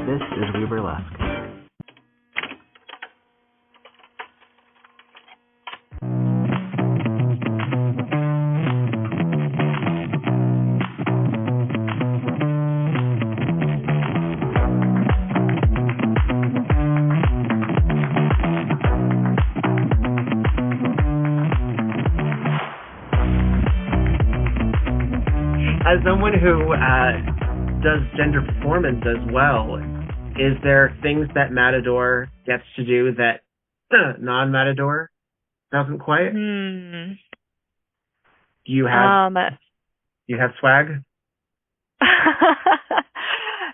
This is We Burlesque. As someone who does gender performance as well, is there things that Matador gets to do that non-Matador doesn't quite? Do you have swag?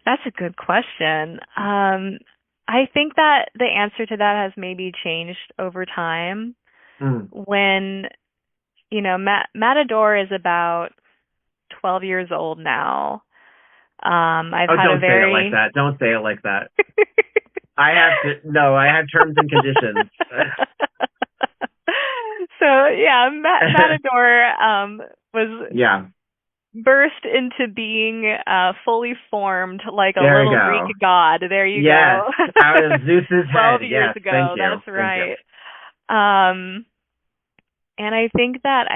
That's a good question. I think that the answer to that has maybe changed over time. When, Matador is about 12 years old now. Don't say it like that. Don't say it like that. I have terms and conditions. So yeah, Matador was burst into into fully formed like a little Greek god. There you go. Out of Zeus's 12 head. years ago. That's right. And I think that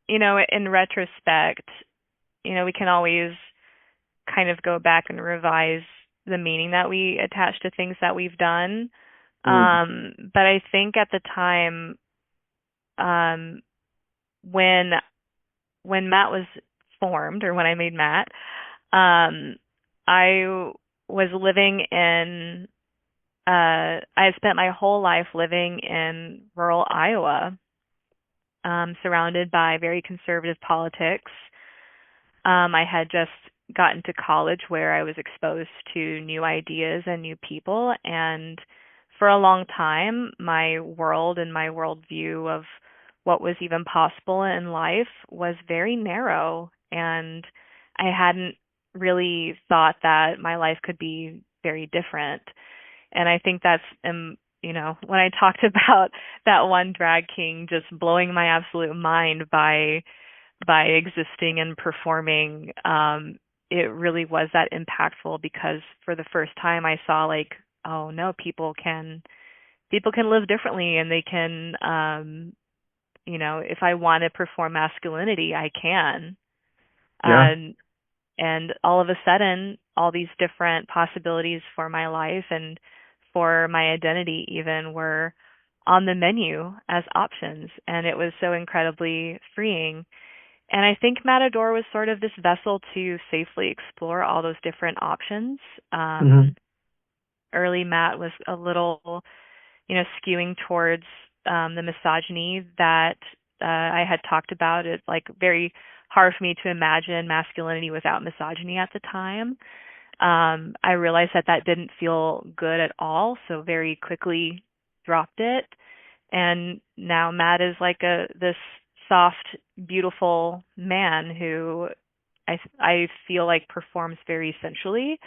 in retrospect, we can always kind of go back and revise the meaning that we attach to things that we've done. But I think at the time, when Matt was formed, or when I made Matt, I was living in, I had spent my whole life living in rural Iowa, surrounded by very conservative politics. I had just gotten to college where I was exposed to new ideas and new people. And for a long time, my world and my worldview of what was even possible in life was very narrow. And I hadn't really thought that my life could be very different. And I think that's, when I talked about that one drag king just blowing my absolute mind by existing and performing, it really was that impactful, because for the first time I saw oh no, people can live differently, and they can, if I want to perform masculinity, I can. And all of a sudden, all these different possibilities for my life and for my identity even were on the menu as options. And it was so incredibly freeing. And I think Matador was sort of this vessel to safely explore all those different options. Early Matt was a little, skewing towards the misogyny that I had talked about. It's very hard for me to imagine masculinity without misogyny at the time. I realized that didn't feel good at all, so very quickly dropped it. And now Matt is this soft, beautiful man who I feel performs very sensually.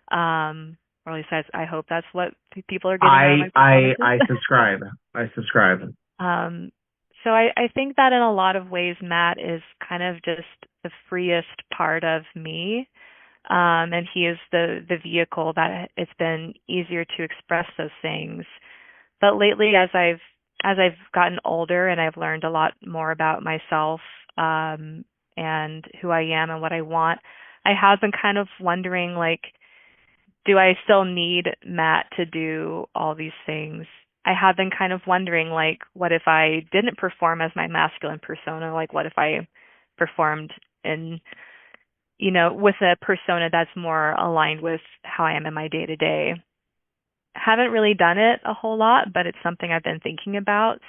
Or at least I hope that's what people are getting. I subscribe. So I think that in a lot of ways, Matt is kind of just the freest part of me. And he is the vehicle that it's been easier to express those things. But lately, as I've gotten older and I've learned a lot more about myself, and who I am and what I want, I have been kind of wondering, do I still need Matt to do all these things? I have been kind of wondering, what if I didn't perform as my masculine persona? What if I performed in, with a persona that's more aligned with how I am in my day-to-day? Haven't really done it a whole lot, but it's something I've been thinking about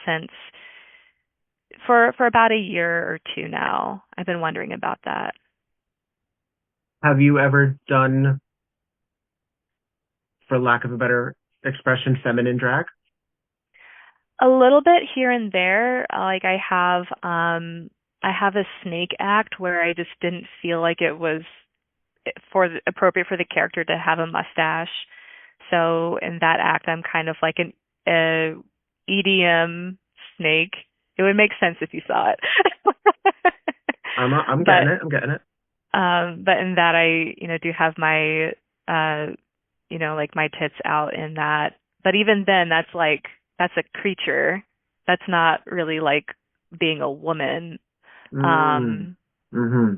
for about a year or two now. I've been wondering about that. Have you ever done, for lack of a better expression, feminine drag? A little bit here and there. I have a snake act where I just didn't feel like it was appropriate for the character to have a mustache. So in that act, I'm kind of like an EDM snake. It would make sense if you saw it. I'm getting it. I'm getting it. But in that, I do have my like my tits out in that. But even then, that's a creature. That's not really like being a woman. Mm. Um, Mm-hmm.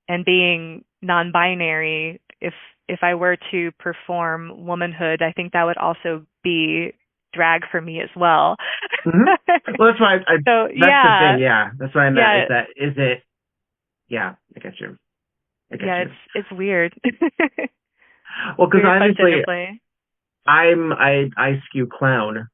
and being non-binary, if I were to perform womanhood, I think that would also be drag for me as well. Mm-hmm. Well, that's why So that's the yeah, thing. Yeah, that's what I meant. yeah, Is it? Yeah, I get you. I get yeah. you. It's weird. Well, because Weird question to obviously play. I skew clown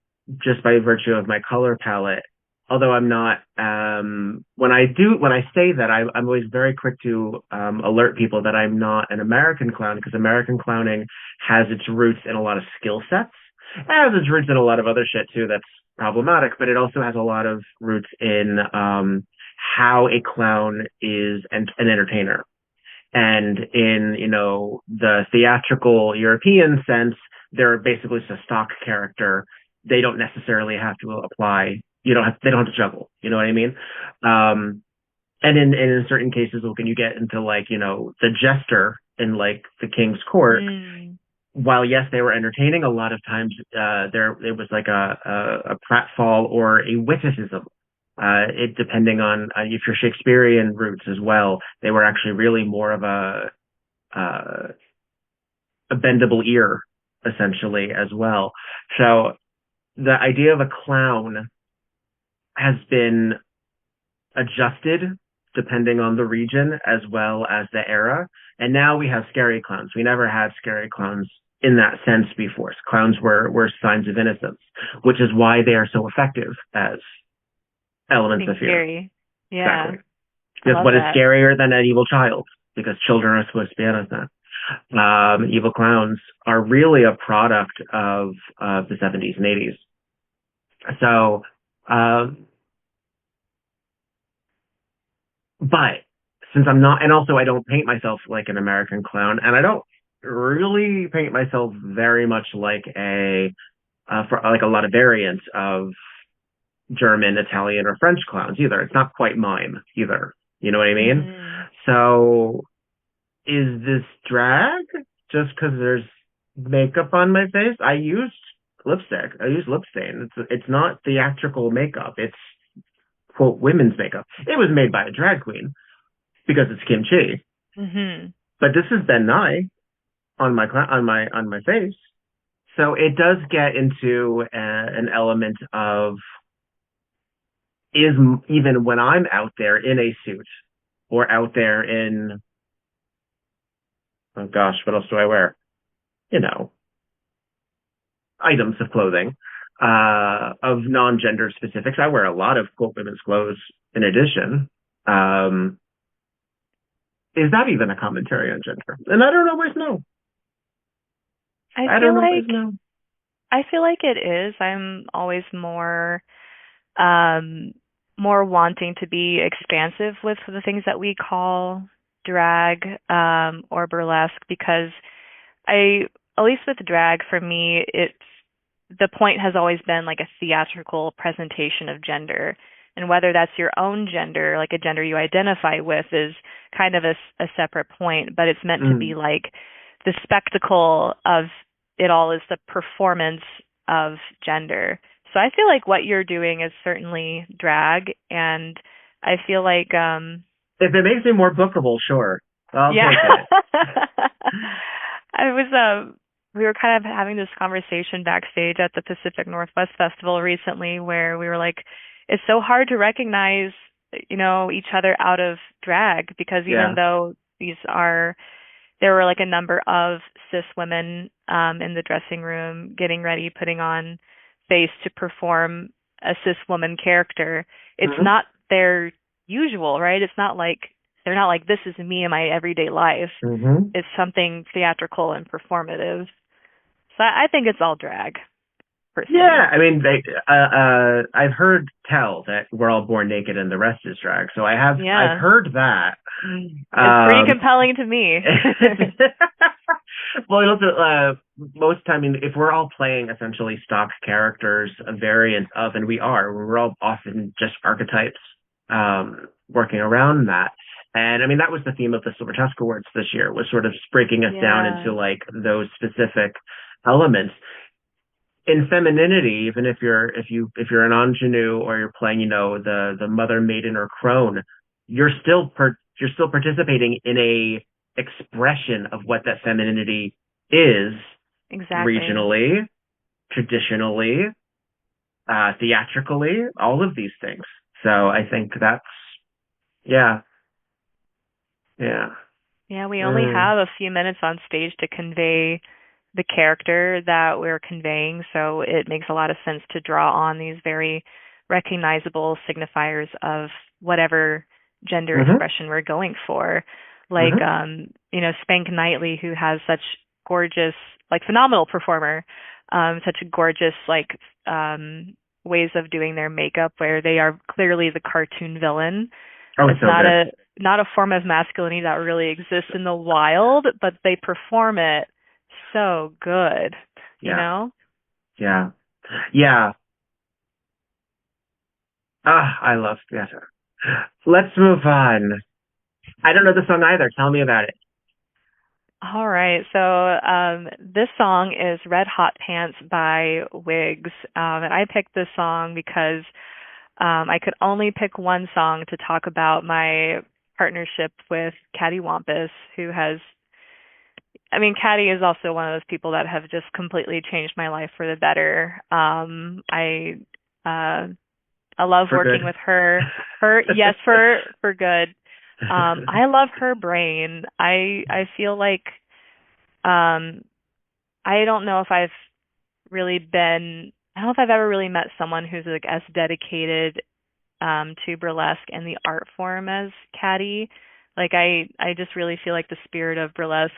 just by virtue of my color palette. Although I'm not, when I say that, I'm always very quick to alert people that I'm not an American clown, because American clowning has its roots in a lot of skill sets. It has its roots in a lot of other shit too that's problematic, but it also has a lot of roots in how a clown is an entertainer. And in, the theatrical European sense, they're basically just a stock character. They don't necessarily have to apply. They don't have to juggle. You know what I mean? And in certain cases, when you get into like, the jester in like the king's court, Mm. while yes, they were entertaining, a lot of times, there, it was like a pratfall or a witticism. It depending on if you're Shakespearean roots as well, they were actually really more of uh, a bendable ear, essentially, as well. So the idea of a clown has been adjusted depending on the region as well as the era. And now we have scary clowns. We never had scary clowns in that sense before. Clowns were signs of innocence, which is why they are so effective as elements Being of fear. scary. Yeah, Exactly. I Because love what is that. scarier than an evil child? Because children are supposed to be innocent. Evil clowns are really a product of the 70s and 80s. So, but since I'm not, and also I don't paint myself like an American clown, and I don't really paint myself very much like for like a lot of variants of German, Italian, or French clowns either. It's not quite mine either. You know what I mean? Mm. So is this drag just because there's makeup on my face? I used lipstick. I used lip stain. It's not theatrical makeup. It's quote women's makeup. It was made by a drag queen because it's kimchi. Mhm. But this is Ben Nye on my face. So it does get into an element of is even when I'm out there in a suit or out there in, oh gosh, what else do I wear? You know, items of clothing of non-gender specifics. I wear a lot of quote women's clothes in addition. Um, is that even a commentary on gender? And I don't always know. I I feel don't always like know. I feel like it is. I'm always um more wanting to be expansive with the things that we call drag or burlesque, because I, at least with drag for me, it's the point has always been like a theatrical presentation of gender. And whether that's your own gender, like a gender you identify with, is kind of a separate point, but it's meant to be Mm. like the spectacle of it all is the performance of gender. So I feel like what you're doing is certainly drag, and I feel like If it makes me more bookable, sure, I'll yeah. take it. I was we were kind of having this conversation backstage at the Pacific Northwest Festival recently, where we were like, it's so hard to recognize, each other out of drag, because even Yeah. though there were like a number of cis women in the dressing room getting ready, putting on face to perform a cis woman character. It's Hmm. not their usual, right? It's not like they're not like, this is me in my everyday life. Hmm. It's something theatrical and performative. So I think it's all drag, personally. Yeah, I mean, I've heard tell that we're all born naked and the rest is drag. So I've Yeah. heard that. It's pretty Um, compelling to me. well, it also, most time, I mean, if we're all playing essentially stock characters, a variant of, and we're all often just archetypes, working around that. And I mean, that was the theme of the Silver Tusk Awards this year, was sort of breaking us down Yeah. into like those specific elements. In femininity, even if you're an ingenue or you're playing, the mother, maiden, or crone, you're still participating in a expression of what that femininity is, Exactly. regionally, traditionally, theatrically, all of these things. So I think that's yeah, yeah. Yeah, we only have a few minutes on stage to convey the character that we're conveying, so it makes a lot of sense to draw on these very recognizable signifiers of whatever gender Mm-hmm. expression we're going for. Like, Spank Knightley, who has such gorgeous, like, phenomenal performer, such a gorgeous, like, ways of doing their makeup where they are clearly the cartoon villain. Oh, it's so not good. not a form of masculinity that really exists in the wild, but they perform it so good, you Yeah, know? yeah, yeah. I love theater. Let's move on. I don't know the song either. Tell me about it. All right. So this song is Red Hot Pants by WIIGZ. And I picked this song because I could only pick one song to talk about my partnership with Caddy Wampus, who has, I mean, Caddy is also one of those people that have just completely changed my life for the better. I love For working good. with her. Yes, for good. I love her brain. I feel like I don't know if I've really been I don't know if I've ever really met someone who's like as dedicated to burlesque and the art form as Caddy. Like I just really feel like the spirit of burlesque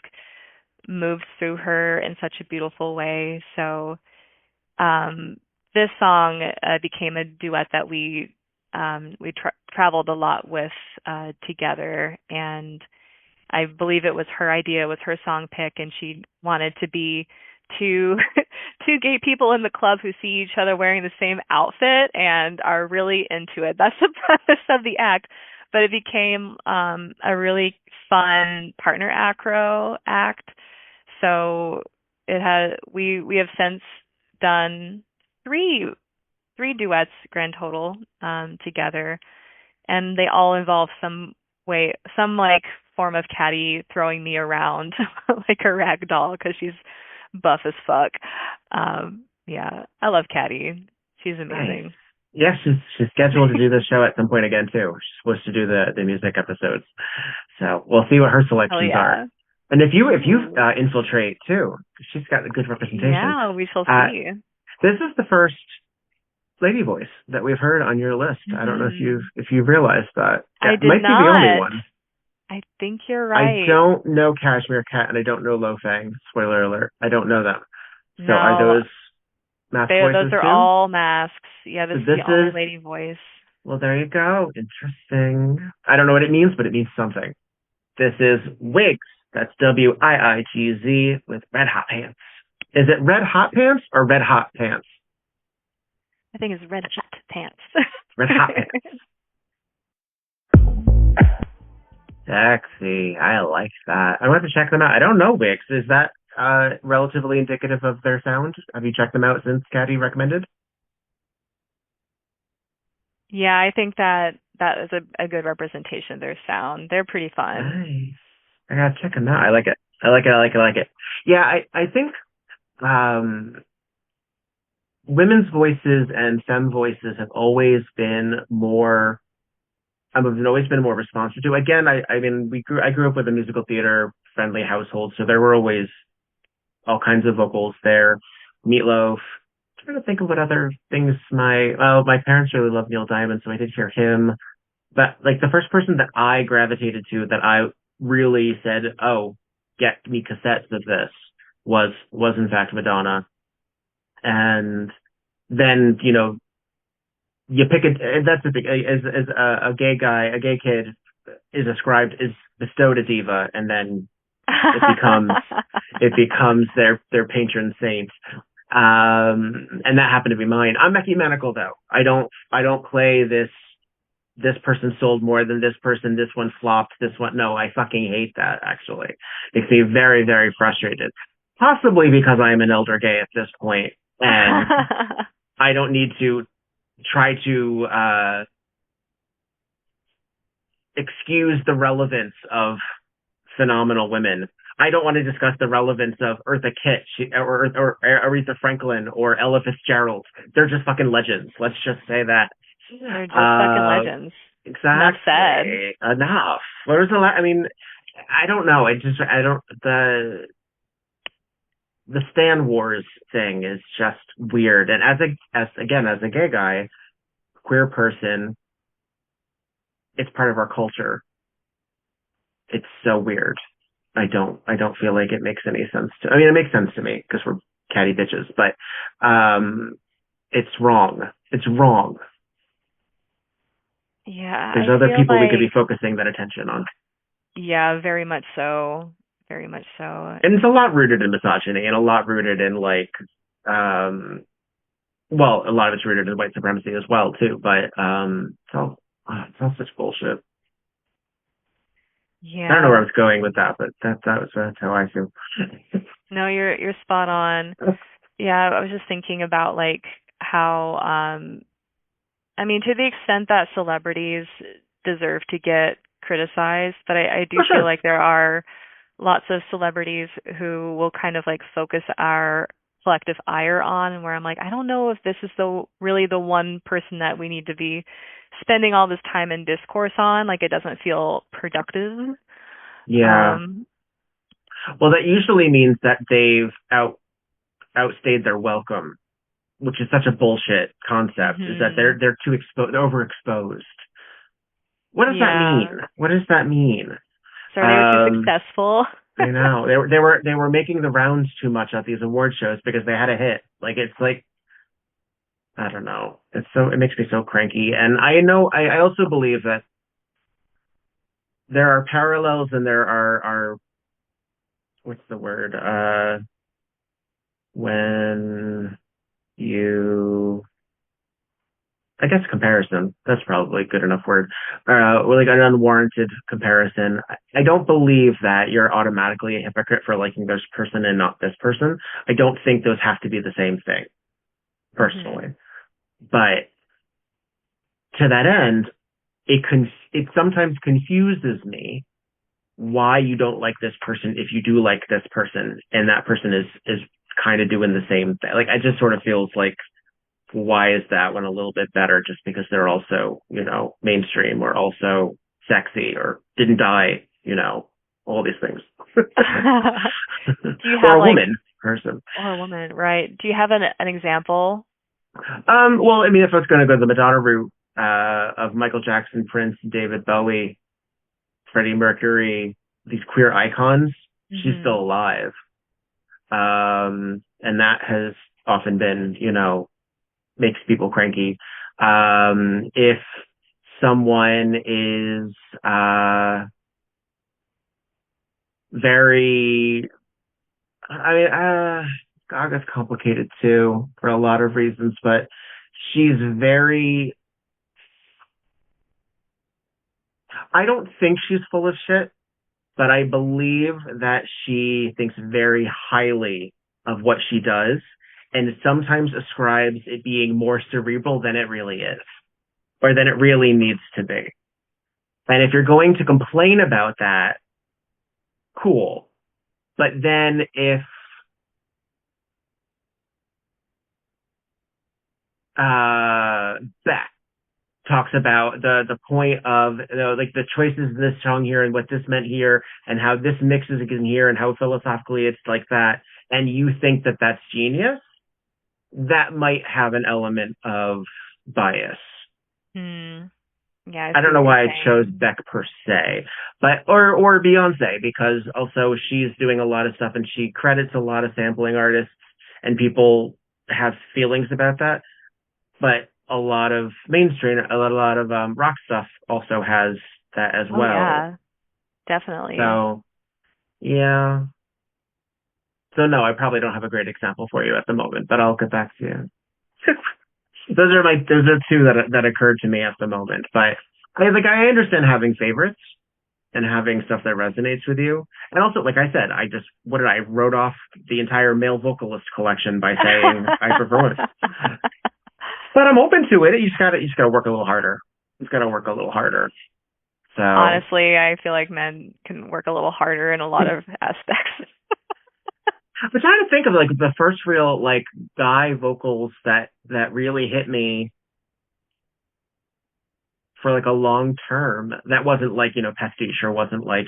moved through her in such a beautiful way. So this song became a duet that we traveled a lot with together, and I believe it was her idea, it was her song pick, and she wanted to be two two gay people in the club who see each other wearing the same outfit and are really into it. That's the premise of the act, but it became a really fun partner acro act. So it had we have since done three duets grand total together, and they all involve some like form of Caddy throwing me around like a rag doll because she's buff as fuck. Yeah, I love Caddy. She's amazing. Nice. Yes, she's scheduled to do this show at some point again too. She's supposed to do the music episodes, so we'll see what her selections are. And if you infiltrate too, she's got a good representation. Yeah, we shall see. This is the first lady voice that we've heard on your list. I don't know if you've realized that. I did might not. be the only one. I think you're right. I don't know Cashmere Cat and I don't know Lo Fang. Spoiler alert. I don't know them. So no, are those mask voices those are too? all masks. Yeah, this is the only is lady voice. Well, there you go. Interesting. I don't know what it means, but it means something. This is WIIGZ. That's WIIGZ with Red Hot Pants. Is it Red Hot Pants or Red Hot Pants? I think it's Red Hot Pants. Red Hot Pants. Sexy. I like that. I want to check them out. I don't know WIIGZ. Is that relatively indicative of their sound? Have you checked them out since Caddy recommended? Yeah, I think that is a good representation of their sound. They're pretty fun. Nice. I gotta check them out. I like it. I like it. Yeah, I think women's voices and femme voices have always been more. I've always been more responsive to. Again, I mean, I grew up with a musical theater friendly household, so there were always all kinds of vocals there. Meatloaf. I'm trying to think of what other things my parents really loved Neil Diamond, so I did hear him. But like the first person that I gravitated to that I really said, "Oh, get me cassettes of this," was in fact Madonna. And then you pick it. That's the thing. As a gay guy, a gay kid is bestowed a diva, and then it becomes their patron saint. And that happened to be mine. I'm ecumenical though. I don't play this this person sold more than this person, this one flopped, this one. No, I fucking hate that, actually. Makes me very, very frustrated. Possibly because I am an elder gay at this point, and I don't need to try to excuse the relevance of phenomenal women. I don't want to discuss the relevance of Eartha Kitt or Aretha Franklin or Ella Fitzgerald. They're just fucking legends. Let's just say that. They're just fucking legends. Exactly. Enough said. Enough. Where's the I mean, I don't know. I don't. The Stan Wars thing is just weird. And as a gay guy, queer person, it's part of our culture. It's so weird. I don't feel like it makes any sense I mean, it makes sense to me because we're catty bitches, but it's wrong. It's wrong. Yeah. There's other people we could be focusing that attention on. Yeah, very much so. Very much so. And it's a lot rooted in misogyny and a lot rooted in like a lot of it's rooted in white supremacy as well too, but it's all such bullshit. Yeah. I don't know where I was going with that, but that's how I feel. No, you're spot on. Yeah, I was just thinking about like how I mean, to the extent that celebrities deserve to get criticized, but I do feel like there are lots of celebrities who will kind of like focus our collective ire on, and where I'm like, I don't know if this is really the one person that we need to be spending all this time and discourse on. Like, it doesn't feel productive. Yeah. Well, that usually means that they've outstayed their welcome, which is such a bullshit concept. Is that they're too overexposed. What does that mean? What does that mean? So they were too successful. I know they were making the rounds too much at these award shows because they had a hit. Like, it's like, I don't know. It makes me so cranky. And I also believe that there are parallels and there are what's the word? When you, I guess comparison, that's probably a good enough word. Like an unwarranted comparison. I don't believe that you're automatically a hypocrite for liking this person and not this person. I don't think those have to be the same thing, personally. But to that end, it sometimes confuses me why you don't like this person if you do like this person, and that person is kind of doing the same thing. Like, I just sort of feels like, why is that one a little bit better just because they're also, mainstream or also sexy or didn't die, all these things. Do you have or a woman person. Or a woman, right? Do you have an example? Well, I mean, if I was going to go the Madonna route, of Michael Jackson, Prince, David Bowie, Freddie Mercury, these queer icons, she's still alive. And that has often been, makes people cranky. If someone is very, Gaga's complicated too for a lot of reasons, but she's very, I don't think she's full of shit, but I believe that she thinks very highly of what she does and sometimes ascribes it being more cerebral than it really is, or than it really needs to be. And if you're going to complain about that, cool. But then if Beck talks about the point of like the choices in this song here and what this meant here and how this mixes in here and how philosophically it's like that, and you think that that's genius, that might have an element of bias. Yeah, I don't know why I chose Beck per se, but or Beyonce, because also she's doing a lot of stuff and she credits a lot of sampling artists and people have feelings about that. But a lot of mainstream, a lot of rock stuff also has that as well. Yeah, definitely. So, yeah. So no, I probably don't have a great example for you at the moment, but I'll get back to you. Those are two that occurred to me at the moment. But I understand having favorites and having stuff that resonates with you. And also, like I said, I wrote off the entire male vocalist collection by saying I prefer women. But I'm open to it. You just gotta work a little harder. You just gotta work a little harder. So Honestly, I feel like men can work a little harder in a lot of aspects. I'm trying to think of like the first real like guy vocals that really hit me for like a long term. That wasn't like, pastiche, or wasn't like,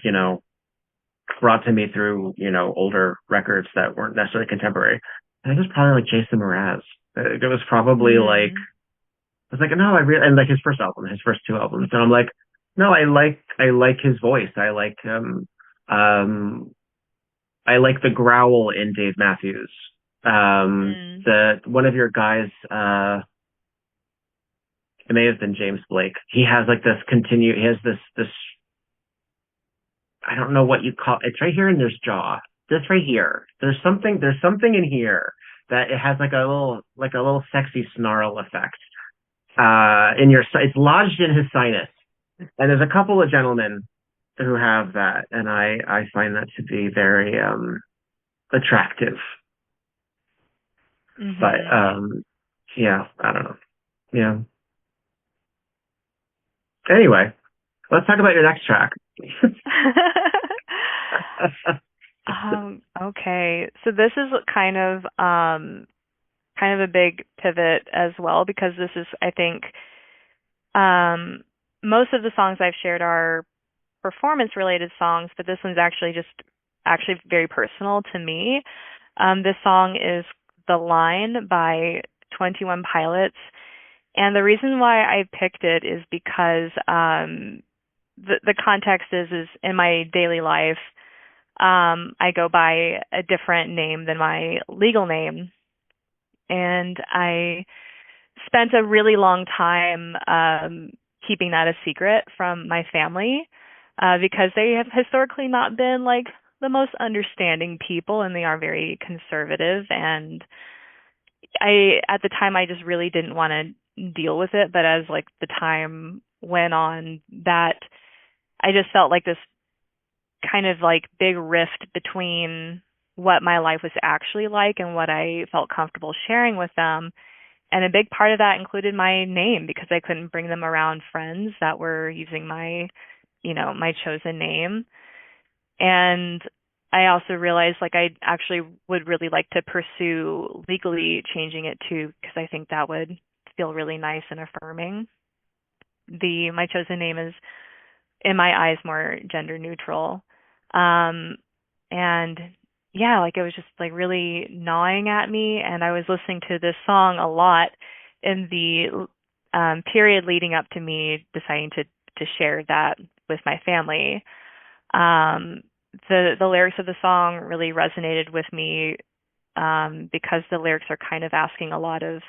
brought to me through, older records that weren't necessarily contemporary. I think it was probably like Jason Mraz. It was probably like, I was like, no, I really, and like his first album, his first two albums. And I'm like, no, I like his voice. I like the growl in Dave Matthews. The one of your guys, it may have been James Blake. He has like he has this, I don't know what you call it's right here in his jaw. This right here. There's something in here that it has like a little sexy snarl effect. It's lodged in his sinus. And there's a couple of gentlemen who have that, and I find that to be very attractive. But yeah, I don't know. Yeah. Anyway, let's talk about your next track. Okay. So this is kind of a big pivot as well, because this is, I think, most of the songs I've shared are performance related songs, but this one's actually very personal to me. This song is The Line by 21 Pilots. And the reason why I picked it is because the context is in my daily life, I go by a different name than my legal name. And I spent a really long time keeping that a secret from my family because they have historically not been like the most understanding people, and they are very conservative. And at the time, I just really didn't want to deal with it. But as like the time went on, that I just felt like this kind of like big rift between what my life was actually like and what I felt comfortable sharing with them. And a big part of that included my name, because I couldn't bring them around friends that were using my chosen name. And I also realized like I actually would really like to pursue legally changing it too, because I think that would feel really nice and affirming. My chosen name is, in my eyes, more gender neutral. And yeah, like it was just like really gnawing at me. And I was listening to this song a lot in the period leading up to me deciding to share that with my family. The lyrics of the song really resonated with me because the lyrics are kind of asking a lot of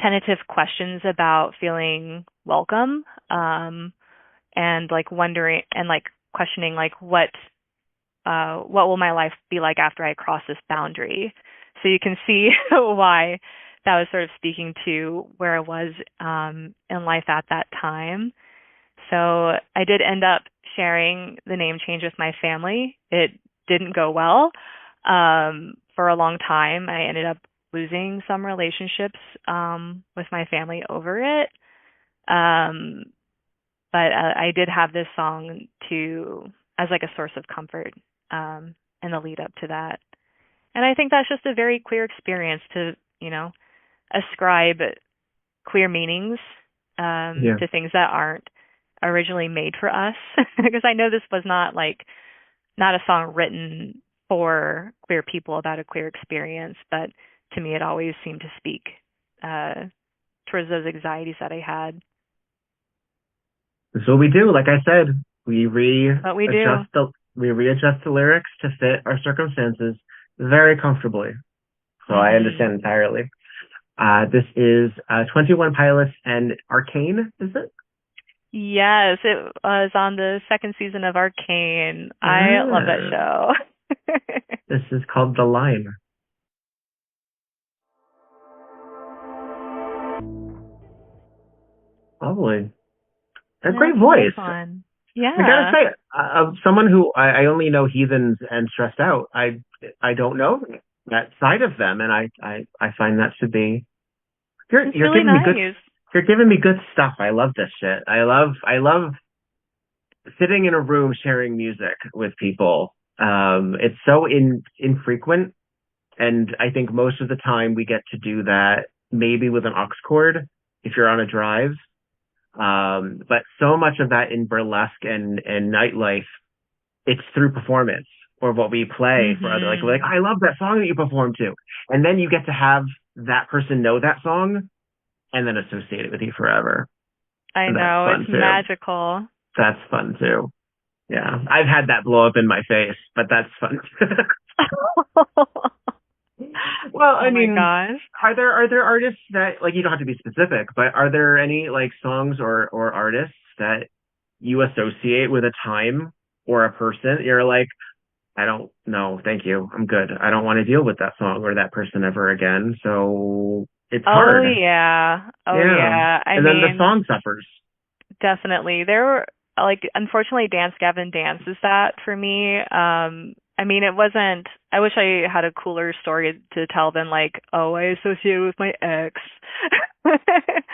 tentative questions about feeling welcome, and like wondering and like questioning like what will my life be like after I cross this boundary. So you can see why that was sort of speaking to where I was in life at that time. So I did end up sharing the name change with my family. It didn't go well. For a long time, I ended up losing some relationships with my family over it. But I did have this song as like a source of comfort in the lead up to that. And I think that's just a very queer experience to, ascribe queer meanings to things that aren't originally made for us. Because I know this was not a song written for queer people about a queer experience, but to me it always seemed to speak towards those anxieties that I had. That's what we do. Like I said, we readjust the lyrics to fit our circumstances very comfortably. So I understand entirely. This is 21 Pilots and Arcane, is it? Yes, it was on the second season of Arcane. I love that show. This is called The Line. Lovely. A No, great it's a nice voice. one. I gotta Yeah. say, someone who I only know Heathens and Stressed Out. I don't know that side of them, and I find that to be It's you're really giving me good nice. you're giving me good stuff. I love this shit. I love sitting in a room sharing music with people. It's so infrequent, and I think most of the time we get to do that maybe with an aux cord if you're on a drive. But so much of that in burlesque and nightlife, it's through performance or what we play for other, like, Mhm. I love that song that you performed to. And then you get to have that person know that song and then associate it with you forever. I And that's know, fun it's too. magical. That's fun too. Yeah. I've had that blow up in my face, but that's fun. Well, I Oh my mean, gosh. are there artists that, like, you don't have to be specific, but are there any like songs or artists that you associate with a time or a person? You're like, I don't know, thank you, I'm good. I don't want to deal with that song or that person ever again. So it's Oh hard. yeah. Oh Yeah. yeah. I And then the mean, song suffers. definitely. There were like unfortunately Dance Gavin Dance is that for me. I mean it wasn't I wish I had a cooler story to tell than like, oh, I associate with my ex.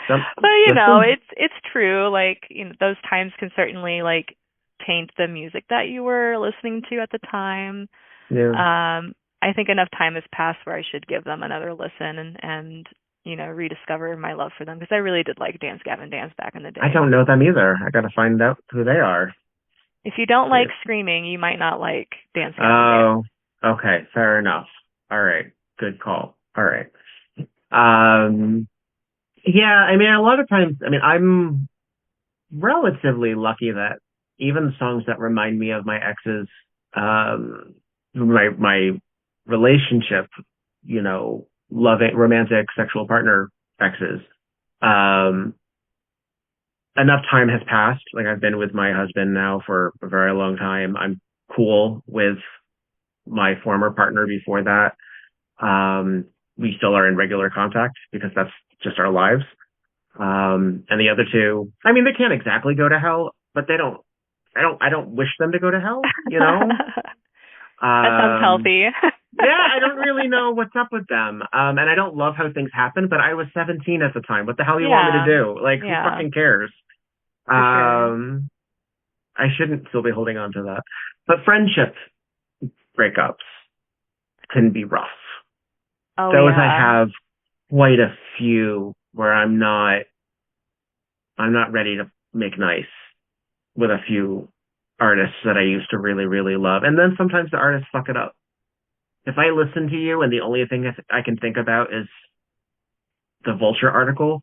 Some, But you know, listen, it's true. Like, you know, those times can certainly like taint the music that you were listening to at the time. yeah. I think enough time has passed where I should give them another listen and you know, rediscover my love for them because I really did like Dance Gavin Dance back in the I day. don't know them either. I gotta find out who they are. If you don't See. like screaming, you might not like Dance Gavin Dance. Oh, okay, fair enough. All right, good call. All right. Um, yeah, I mean, a lot of times, I mean, I'm relatively lucky that even songs that remind me of my ex's, um, my relationship, loving, romantic, sexual partner exes, um, enough time has passed. Like, I've been with my husband now for a very long time. I'm cool with my former partner before that. We still are in regular contact because that's just our lives. And the other two, I mean, they can't exactly go to hell, but I don't wish them to go to hell, you know? That sounds Um, healthy. yeah, I don't really know what's up with them. And I don't love how things happen, but I was 17 at the time. What the hell do you want me to Yeah. do? Like, who Yeah, fucking cares? for sure. Um, I shouldn't still be holding on to that. But friendship breakups can be rough. Oh Those I yeah. have quite a few where I'm not ready to make nice with a few artists that I used to really, really love. And then sometimes the artists fuck it up. If I listen to you and the only thing I can think about is the Vulture article,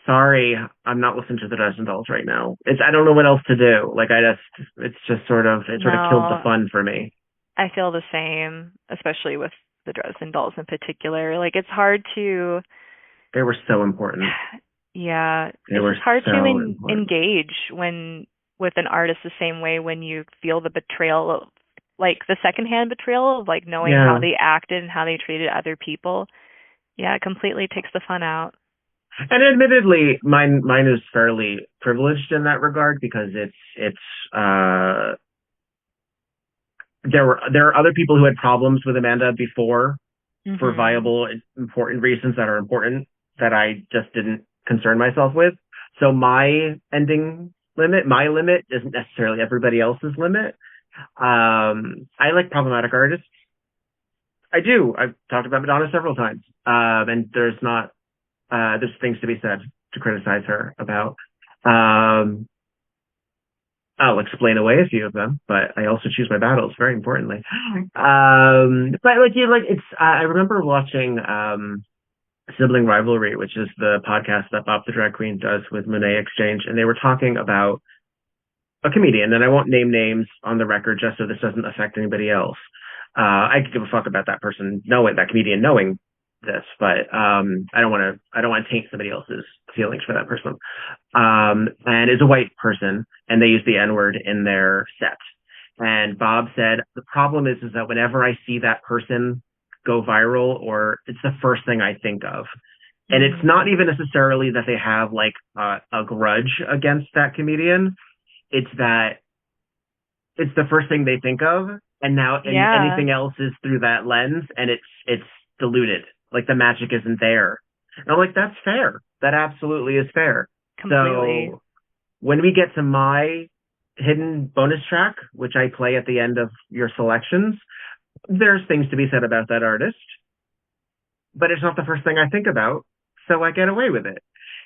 sorry, I'm not listening to the Dozen Dolls right now. I don't know what else to do. Like, it's just it sort of killed the No, fun for me. I feel the same, especially with the Dresden Dolls in particular. Like it's hard to They were so important. yeah, They it's were just hard to so important. engage when with an artist the same way when you feel the betrayal of like the secondhand betrayal of like knowing how Yeah. they acted and how they treated other people. Yeah, it completely takes the fun out. And admittedly, mine is fairly privileged in that regard because uh there are other people who had problems with Amanda before for Mhm. viable, important reasons that are important that I just didn't concern myself with. So my limit isn't necessarily everybody else's limit. I like problematic artists. I do. I've talked about Madonna several times. And there's things to be said to criticize her about. Um, I'll explain away a few of them, but I also choose my battles very importantly. But I remember watching Sibling Rivalry, which is the podcast that Bob the Drag Queen does with Monet Exchange, and they were talking about a comedian, and I won't name names on the record just so this doesn't affect anybody else. I could give a fuck about that person knowing that comedian knowing this, but I don't want to taint somebody else's feelings for that person. And is a white person, and they use the N word in their set. And Bob said the problem is that whenever I see that person go viral, or it's the first thing I think of. And it's Mhm. not even necessarily that they have like a grudge against that comedian. It's that it's the first thing they think of, and now and Yeah, anything else is through that lens, and it's diluted. Like the magic isn't there. And I'm like, that's fair. That absolutely is fair. completely. So when we get to my hidden bonus track, which I play at the end of your selections, there's things to be said about that artist, but it's not the first thing I think about, so I get away with it.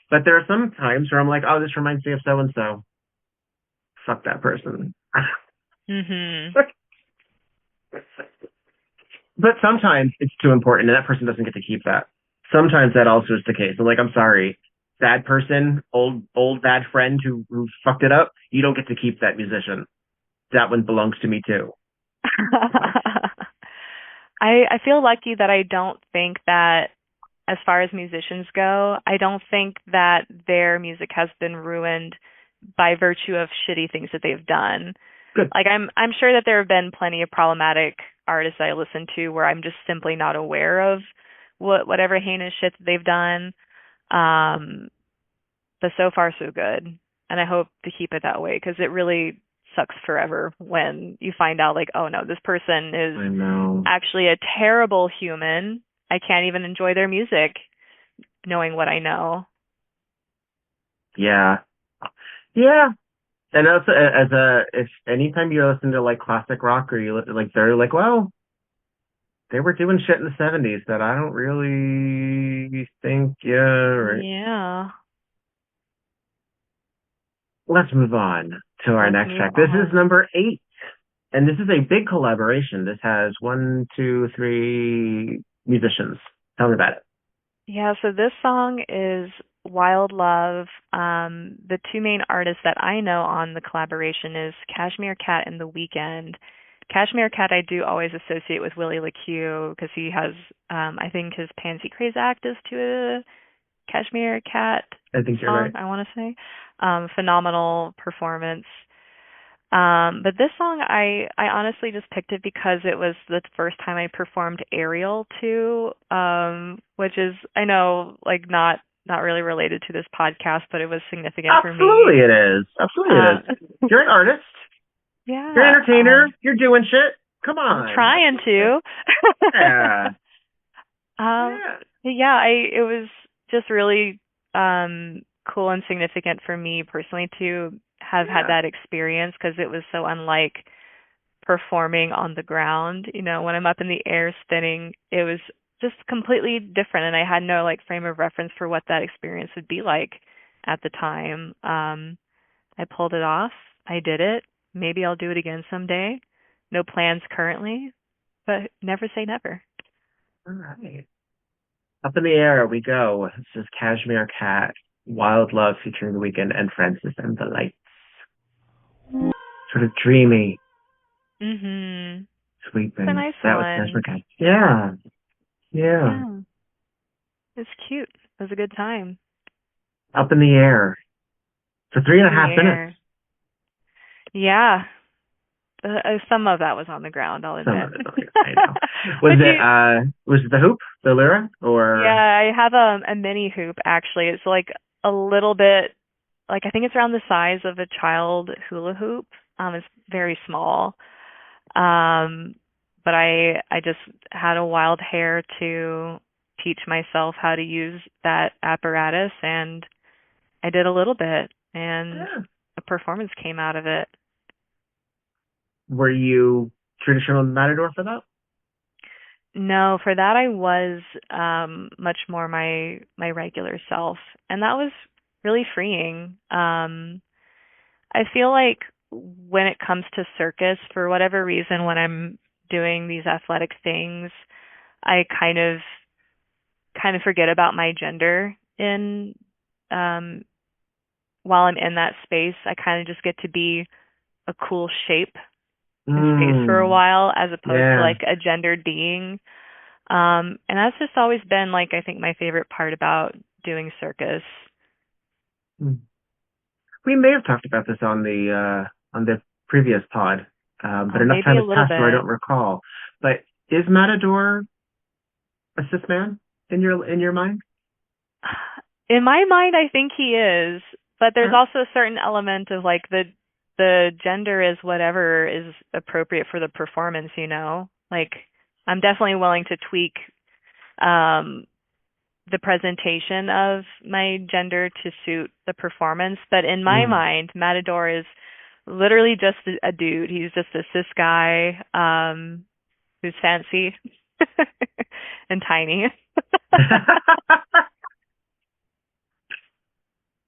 But there are some times where I'm like, oh, this reminds me of so and so. Fuck that person. Mhm. But sometimes it's too important and that person doesn't get to keep that. Sometimes that also is the case. I'm like, I'm sorry, bad person, old bad friend who fucked it up. You don't get to keep that musician. That one belongs to me too. I feel lucky that I don't think that as far as musicians go, I don't think that their music has been ruined by virtue of shitty things that they've done. Good. Like I'm sure that there have been plenty of problematic artists I listen to where I'm just simply not aware of whatever heinous shit that they've done. Um, but so far so good, and I hope to keep it that way because it really sucks forever when you find out like, oh no, this person is I know. actually a terrible human. I can't even enjoy their music knowing what I know. Yeah. Yeah. And also, as a, if anytime you listen to like classic rock or you like, they're like, well, they were doing shit in the 70s that I don't really think, yeah, right. Yeah. Let's move on to our Let's next move track. This is on. number 8. And this is a big collaboration. This has 1, 2, 3 musicians. Tell me about it. Yeah, so this song is Wild Love. The two main artists that I know on the collaboration is Cashmere Cat and The Weeknd. Cashmere Cat I do always associate with Willie LeCue because he has, I think his Pansy Craze Act is to a Cashmere Cat I think you're song, right. I want to say. Phenomenal performance. But this song, I honestly just picked it because it was the first time I performed Aerial to, which is, I know, like not really related to this podcast, but it was significant for me. Absolutely it is. Absolutely it Uh, is. You're an artist. You're yeah, an entertainer. You're doing shit. Come I'm on. trying to. Yeah. Um, Yeah. but yeah, it was just really cool and significant for me personally to have had Yeah. that experience because it was so unlike performing on the ground. You know, when I'm up in the air spinning, it was just completely different and I had no like frame of reference for what that experience would be like at the time. I pulled it off. I did it. Maybe I'll do it again someday. No plans currently, but never say never. All right. Up in the air we go. This is Cashmere Cat, Wild Love featuring The Weeknd and Francis and the Lights. Sort of dreamy, Mhm. It's a sweeping. nice That was Cashmere one. Cat. Yeah. Yeah. Yeah. It's cute. It was a good time. Up in the air for three Up and a in the half minutes. air. Yeah. Some of that was on the ground, I'll Some admit. of it, I know. Was But it the hoop, the lyra, yeah, or I have a mini hoop actually. It's like a little bit like I think it's around the size of a child hula hoop. It's very small. Um, but I just had a wild hair to teach myself how to use that apparatus and I did a little bit and yeah. a performance came out of it. Were you traditional matador for that? No, for that I was much more my regular self and that was really freeing. I feel like when it comes to circus, for whatever reason, when I'm doing these athletic things, I kind of forget about my gender in um while I'm in that space. I kind of just get to be a cool shape in space for a Mm, while as opposed to yeah. like a gendered being. And that's just always been like I think my favorite part about doing circus. Mm. We may have talked about this on the previous pod, but enough Maybe time a has little passed where I bit. don't recall. But is matador a cis man in your mind? In my mind, I think he is, but there's also a certain element of like the gender is whatever is appropriate for the performance, you know? Like I'm definitely willing to tweak um the presentation of my gender to suit the performance, but in my mind, Matador is literally just a dude. He's just a cis guy who's fancy and tiny.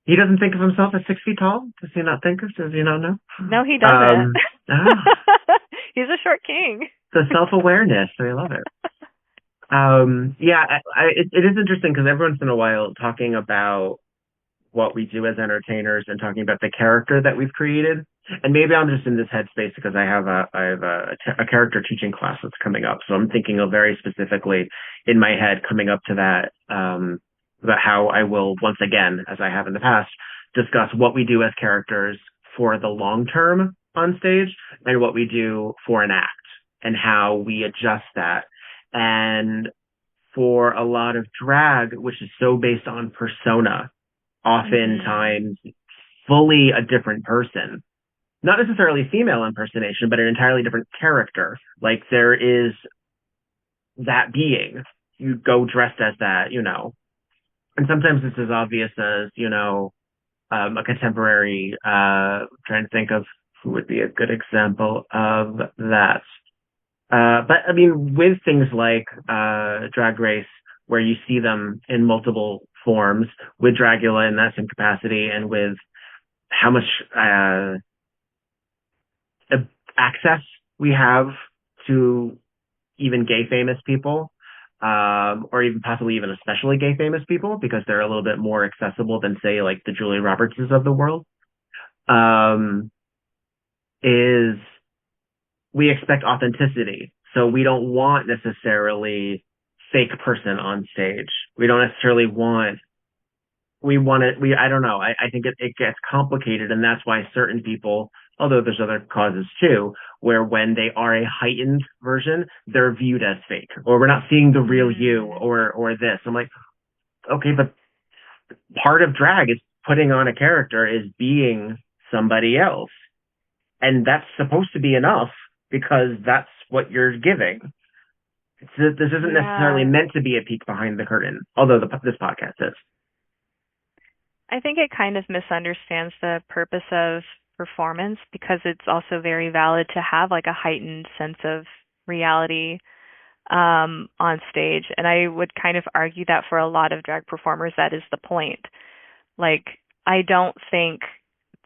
He doesn't think of himself as 6 feet tall? Does he not think of? Does he not know? No, he doesn't. He's a short king. The self-awareness. I love it. Yeah, it is interesting because every once in a while talking about what we do as entertainers and talking about the character that we've created. And maybe I'm just in this headspace because I have a character teaching class that's coming up. So I'm thinking of very specifically in my head coming up to that, about how I will once again, as I have in the past, discuss what we do as characters for the long term on stage and what we do for an act and how we adjust that. And for a lot of drag, which is so based on persona, oftentimes fully a different person, not necessarily female impersonation, but an entirely different character. Like there is that being, you go dressed as that, you know, and sometimes it's as obvious as, you know, a contemporary, trying to think of who would be a good example of that. But I mean, with things like, Drag Race, where you see them in multiple forms, with Dragula in that same capacity, and with how much, access we have to even gay famous people, or even possibly even especially gay famous people, because they're a little bit more accessible than say like the Julia Robertses of the world, is we expect authenticity. So we don't want necessarily fake person on stage. We don't necessarily want, I don't know. I think it gets complicated, and that's why certain people, although there's other causes too, where when they are a heightened version, they're viewed as fake, or we're not seeing the real you, or this. I'm like, okay, but part of drag is putting on a character, is being somebody else. And that's supposed to be enough because that's what you're giving. This isn't necessarily meant to be a peek behind the curtain, although this podcast is. I think it kind of misunderstands the purpose of performance, because it's also very valid to have like a heightened sense of reality on stage. And I would kind of argue that for a lot of drag performers, that is the point. Like, I don't think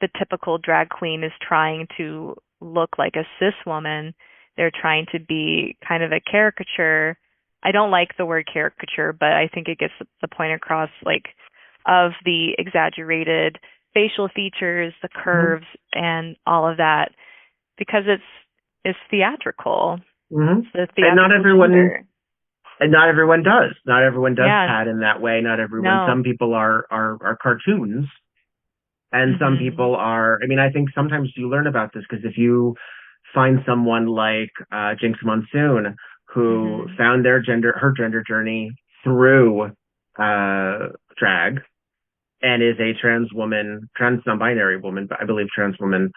the typical drag queen is trying to look like a cis woman. They're trying to be kind of a caricature. I don't like the word caricature, but I think it gets the point across, like, of the exaggerated facial features, the curves, and all of that, because it's theatrical. It's the theatrical and not everyone gender. And not everyone does. Not everyone does pad in that way. Not everyone. No. Some people are cartoons, and some people are. I mean, I think sometimes you learn about this because if you find someone like Jinx Monsoon, who found her gender journey through drag, and is a trans woman, trans non-binary woman, but I believe trans woman.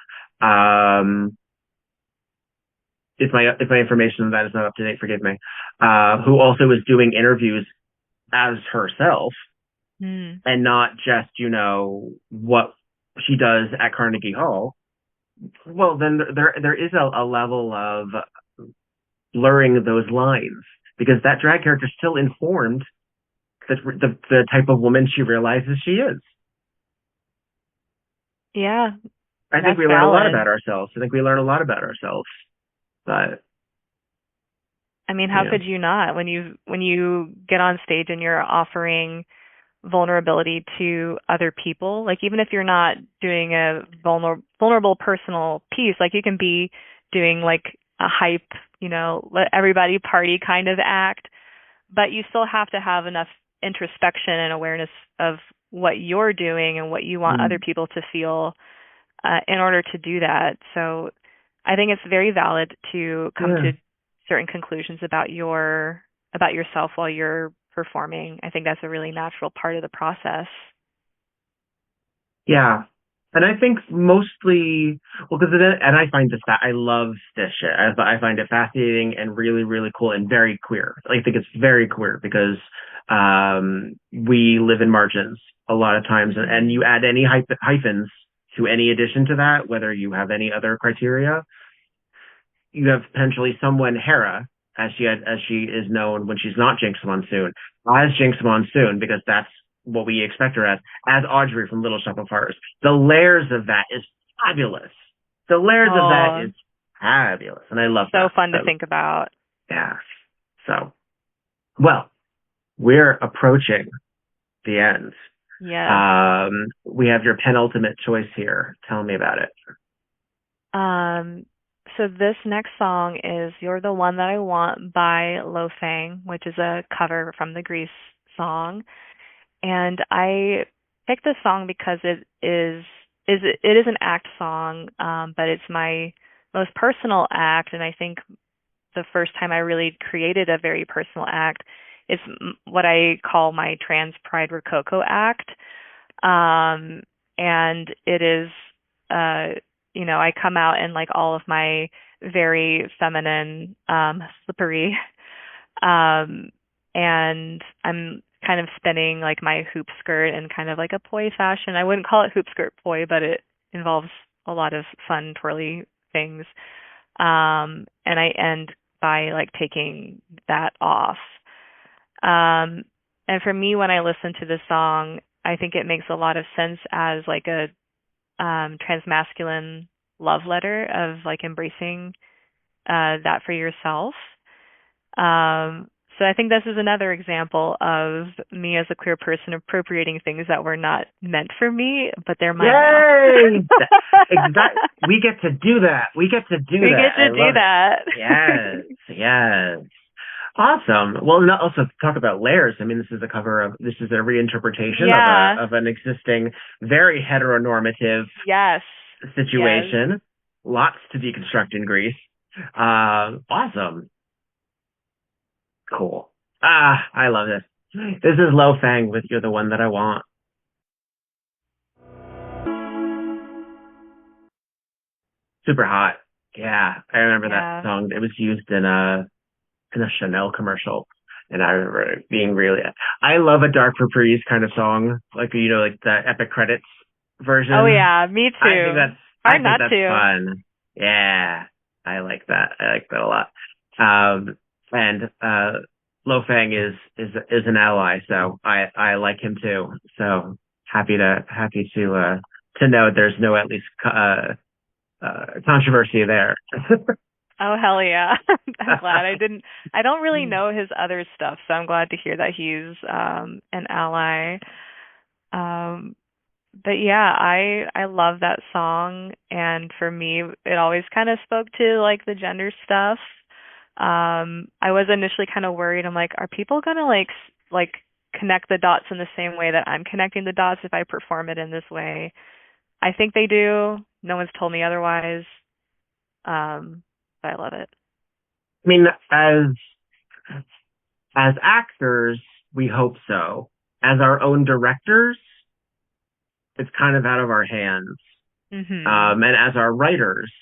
If my information on that is not up to date, forgive me. Who also is doing interviews as herself, and not just, you know, what she does at Carnegie Hall. Well, then there is a level of blurring those lines, because that drag character still informed the type of woman she realizes she is. Yeah. I think we learn a lot about ourselves. But I mean, how could you not, when you get on stage and you're offering vulnerability to other people? Like, even if you're not doing a vulnerable personal piece, like you can be doing like a hype, you know, let everybody party kind of act, but you still have to have enough introspection and awareness of what you're doing and what you want other people to feel in order to do that. So I think it's very valid to come to certain conclusions about yourself while you're performing. I think that's a really natural part of the process. Yeah. And I think mostly, well, because and I find I love this shit. I find it fascinating and really, really cool and very queer. I think it's very queer because we live in margins a lot of times, and you add any hyphens to any addition to that, whether you have any other criteria, you have potentially someone, Hera, as she is known when she's not Jinx Monsoon, as Jinx Monsoon, because that's what we expect her as Audrey from Little Shop of Horrors. The layers of that is fabulous. The layers of that is fabulous, and I love that. So fun to think about. Yeah. So, well, we're approaching the end. Yeah. We have your penultimate choice here. Tell me about it. So this next song is "You're the One That I Want" by Lo Fang, which is a cover from the Grease song. And I picked this song because it is an act song, but it's my most personal act, and I think the first time I really created a very personal act. It's what I call my trans pride rococo act, and it is, I come out in like all of my very feminine, slippery, and I'm kind of spinning like my hoop skirt in kind of like a poi fashion. I wouldn't call it hoop skirt poi, but it involves a lot of fun twirly things. And I end by like taking that off. And for me, when I listen to this song, I think it makes a lot of sense as like a transmasculine love letter of like embracing that for yourself. So I think this is another example of me as a queer person appropriating things that were not meant for me, but they're mine now. Exactly. We get to do that. We get to do that. Yes. Awesome. Well, also talk about layers. I mean, this is a reinterpretation of an existing, very heteronormative situation. Yes. Lots to deconstruct in Greece. Awesome. Cool. I love this. This is Lo Fang with "You're the One That I Want." Super hot. Yeah, I remember that song. It was used in a Chanel commercial, and I remember it being really. I love a dark reprise kind of song, like like the epic credits version. Oh yeah, me too. I think that's fun. Yeah, I like that. I like that a lot. And Lo Fang is an ally, so I like him too. So happy to know there's no at least controversy there. Oh hell yeah! I'm glad I don't really know his other stuff, so I'm glad to hear that he's an ally. But yeah, I love that song, and for me, it always kind of spoke to like the gender stuff. I was initially kind of worried. I'm like, are people gonna like connect the dots in the same way that I'm connecting the dots if I perform it in this way? I think they do. No one's told me otherwise. But I love it. I mean, as actors, we hope so. As our own directors, it's kind of out of our hands. Mm-hmm. And as our writers,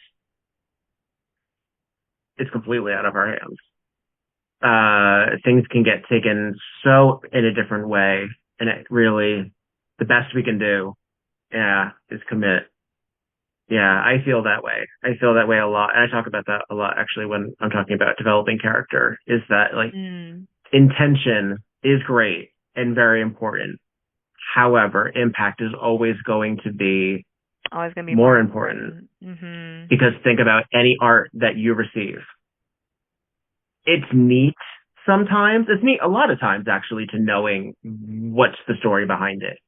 it's completely out of our hands. Things can get taken so in a different way, and it really, the best we can do, is commit. Yeah, I feel that way. I feel that way a lot, and I talk about that a lot actually when I'm talking about developing character. Is that like intention is great and very important. However, impact is always going to be more important. Mm-hmm. Because think about any art that you receive. It's neat sometimes. It's neat a lot of times, actually, to knowing what's the story behind it.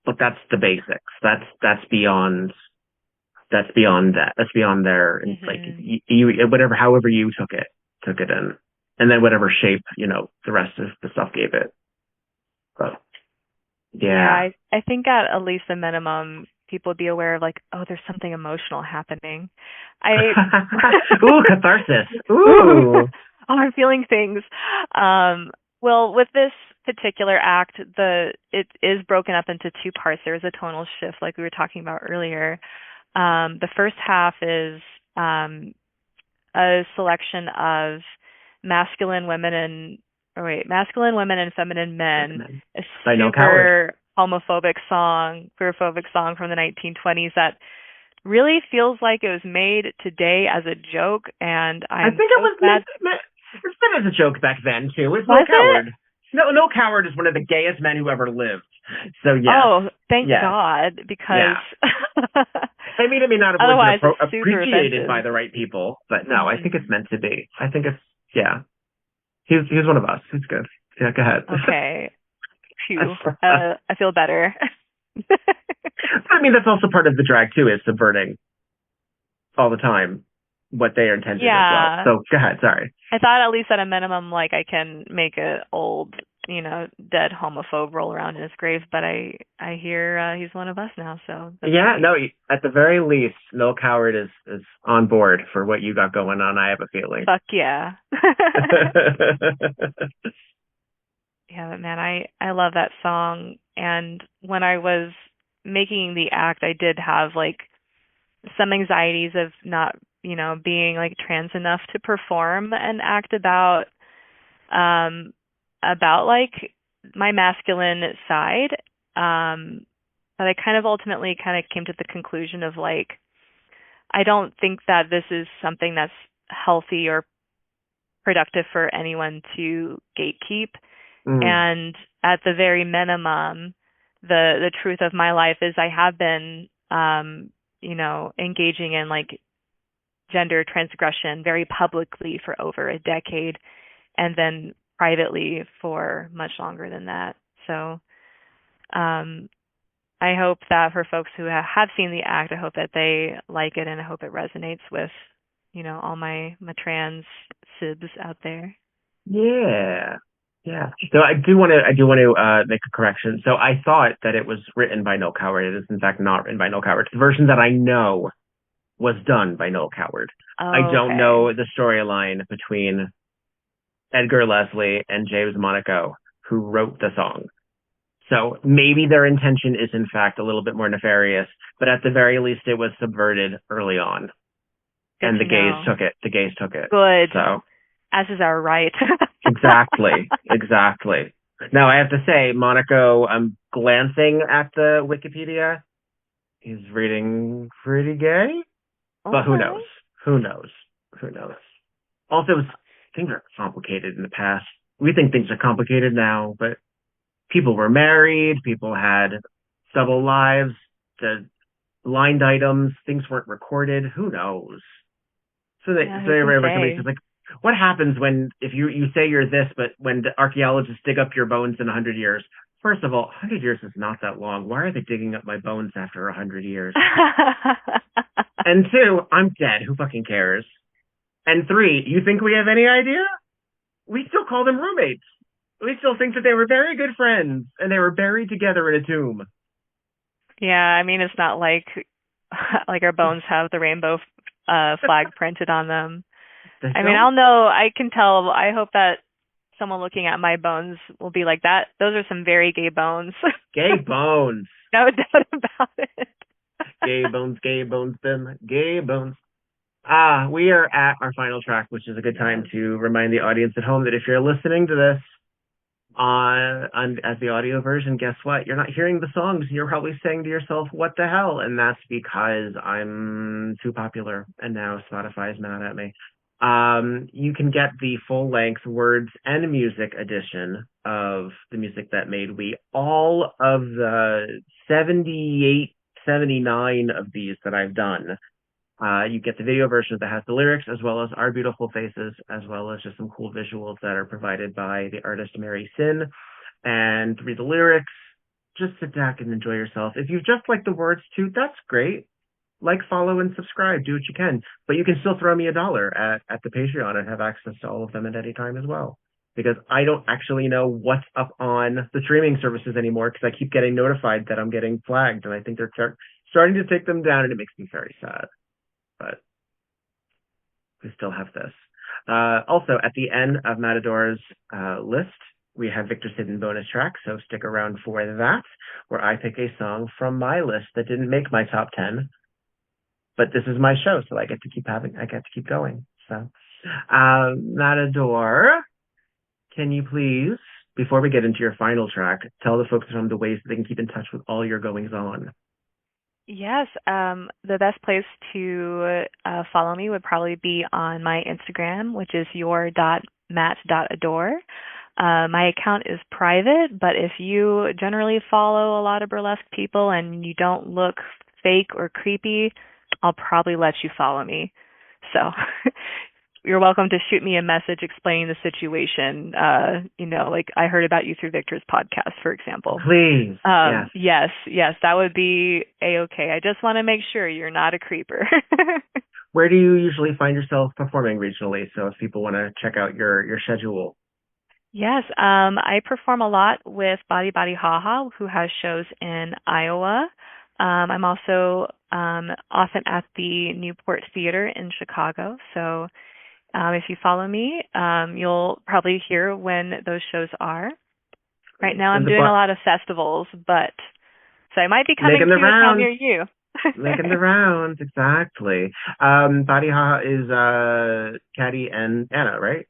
But that's the basics. That's beyond that. That's beyond there. Mm-hmm. Like you however you took it in, and then whatever shape the rest of the stuff gave it. But yeah, I think at least a minimum, people would be aware of like, oh, there's something emotional happening. Ooh, catharsis. Ooh. Oh, I'm feeling things. Well, with this particular act, it is broken up into two parts. There is a tonal shift, like we were talking about earlier. The first half is a selection of masculine women masculine women and feminine men. A By No super homophobic song, queerphobic song from the 1920s that really feels like it was made today as a joke, and I think it was meant as a joke back then too. It's No Coward. No Coward is one of the gayest men who ever lived. So yeah. Oh, thank God, because I mean, it may not have otherwise been appreciated by the right people, but no, I think it's meant to be. I think it's He's one of us. He's good. Yeah, go ahead. Okay. Phew. I feel better. I mean, that's also part of the drag too, is subverting all the time what they are intended as well. So go ahead. Sorry. I thought at least at a minimum, like, I can make an old, dead homophobe roll around in his grave, but I hear he's one of us now. So yeah, no. At the very least, No Coward is on board for what you got going on. I have a feeling. Fuck yeah. Yeah, but man, I love that song. And when I was making the act, I did have like some anxieties of not, being like trans enough to perform an act about like my masculine side. But I kind of ultimately came to the conclusion of like, I don't think that this is something that's healthy or productive for anyone to gatekeep. And at the very minimum, the truth of my life is I have been, engaging in like gender transgression very publicly for over a decade, and then privately for much longer than that. So I hope that for folks who have seen the act, I hope that they like it, and I hope it resonates with, all my trans sibs out there. Yeah. Yeah. So I do want to make a correction. So I thought that it was written by No Coward. It is in fact not written by No Coward. The version that I know was done by No Coward. I don't know the storyline between Edgar Leslie and James Monaco, who wrote the song. So maybe their intention is in fact a little bit more nefarious, but at the very least it was subverted early on. Good and the gays took it. The gays took it. Good. So as is our right. Exactly. Now, I have to say, Monaco, I'm glancing at the Wikipedia. He's reading pretty gay. But who knows? Also, things are complicated in the past. We think things are complicated now, but people were married. People had double lives. The blind items, things weren't recorded. Who knows? So everybody says, like, what happens if you say you're this, but when the archaeologists dig up your bones in 100 years? First of all, 100 years is not that long. Why are they digging up my bones after 100 years? And two, I'm dead. Who fucking cares? And three, you think we have any idea? We still call them roommates. We still think that they were very good friends and they were buried together in a tomb. Yeah, I mean, it's not like our bones have the rainbow flag printed on them. I mean, I'll know. I can tell. I hope that someone looking at my bones will be like, that. Those are some very gay bones. Gay bones. No doubt about it. Gay bones, them gay bones. We are at our final track, which is a good time to remind the audience at home that if you're listening to this as the audio version, guess what? You're not hearing the songs. You're probably saying to yourself, what the hell? And that's because I'm too popular, and now Spotify is mad at me. You can get the full-length words and music edition of the music that made We. All of the 78, 79 of these that I've done. You get the video version that has the lyrics, as well as our beautiful faces, as well as just some cool visuals that are provided by the artist Mary Sin. And read the lyrics. Just sit back and enjoy yourself. If you just like the words too, that's great. Like, follow, and subscribe. Do what you can. But you can still throw me $1 at the Patreon and have access to all of them at any time as well. Because I don't actually know what's up on the streaming services anymore, because I keep getting notified that I'm getting flagged, and I think they're starting to take them down, and it makes me very sad. But we still have this. Also, at the end of Matador's list, we have Victor's hidden bonus track, so stick around for that, where I pick a song from my list that didn't make my top 10, but this is my show, so I get to keep going. So, Matador, can you please, before we get into your final track, tell the folks at home the ways that they can keep in touch with all your goings on? Yes, the best place to follow me would probably be on my Instagram, which is your.mat.adore. My account is private, but if you generally follow a lot of burlesque people and you don't look fake or creepy, I'll probably let you follow me. So you're welcome to shoot me a message explaining the situation. Like I heard about you through Victor's podcast, for example. Please. Yes, that would be A-okay. I just want to make sure you're not a creeper. Where do you usually find yourself performing regionally? So if people want to check out your schedule. Yes, I perform a lot with Body Body Haha, who has shows in Iowa. I'm also often at the Newport Theater in Chicago. So if you follow me, you'll probably hear when those shows are. Right now I'm doing a lot of festivals, but so I might be coming to a town near you. Making the rounds, exactly. Body Haha is Caddy and Anna, right?